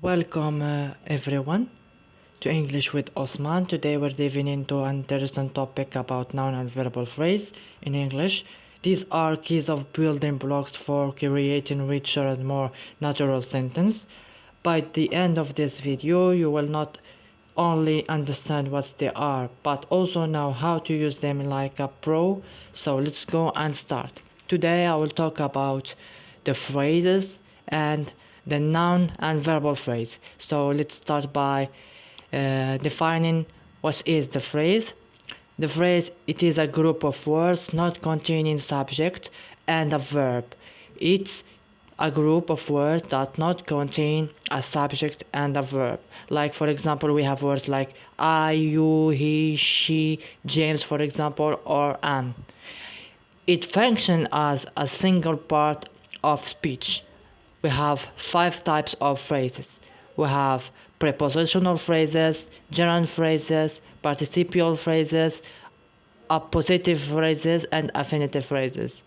Welcome everyone to English with Osman. Today we're diving into an interesting topic about noun and verbal phrase in English. These are keys of building blocks for creating richer and more natural sentence. By the end of this video, you will not only understand what they are, but also know how to use them like a pro. So let's go and start. Today I will talk about the phrases and the noun and verbal phrase. So let's start by defining what is the phrase. The phrase, it is a group of words not containing subject and a verb. It's a group of words that not contain a subject and a verb. Like for example, we have words like I, you, he, she, James, for example, or Anne. It functions as a single part of speech. We have 5 types of phrases. We have prepositional phrases, gerund phrases, participial phrases, appositive phrases, and affinitive phrases.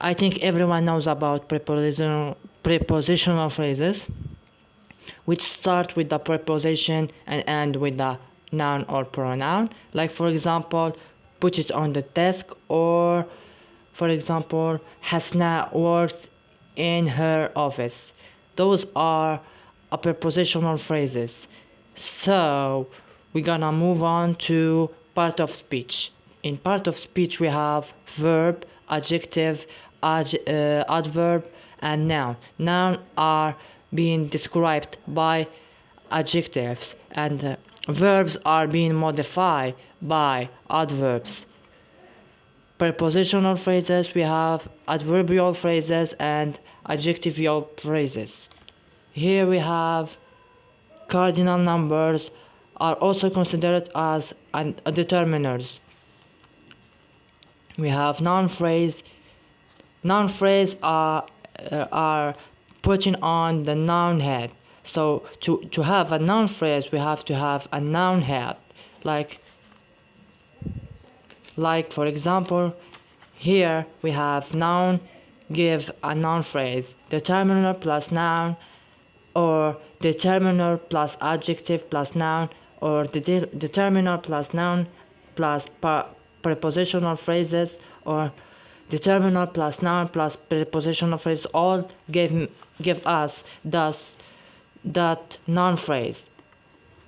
I think everyone knows about prepositional phrases, which start with the preposition and end with the noun or pronoun. Like for example, put it on the desk, or for example, Hasna works in her office. Those are prepositional phrases. So we're gonna move on to part of speech. In part of speech we have verb, adjective, adverb, and noun. Noun are being described by adjectives, and verbs are being modified by adverbs. Prepositional phrases, we have adverbial phrases and adjectival phrases. Here we have cardinal numbers are also considered as determiners. We have noun phrase. Noun phrase are putting on the noun head. So to have a noun phrase, we have to have a noun head. Like for example, here we have noun give a noun phrase, determiner plus noun, or determiner plus adjective plus noun, or determiner plus noun plus prepositional phrases, or determiner plus noun plus prepositional phrase, all give us that noun phrase,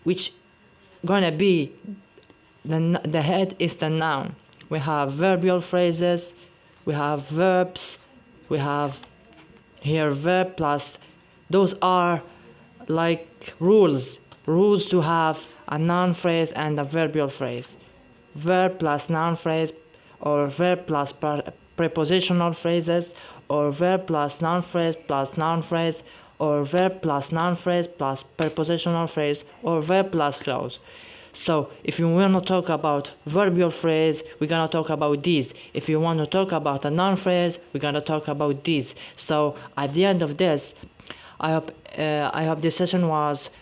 which gonna be the head is the noun. We have verbal phrases, we have verbs, we have here verb plus, those are like rules to have a noun phrase and a verbal phrase. Verb plus noun phrase, or verb plus prepositional phrases, or verb plus noun phrase, or verb plus noun phrase plus prepositional phrase, or verb plus clause. So if you want to talk about verbal phrase, we're gonna talk about these. If you want to talk about a noun phrase, we're gonna talk about these. So at the end of this, I hope this session was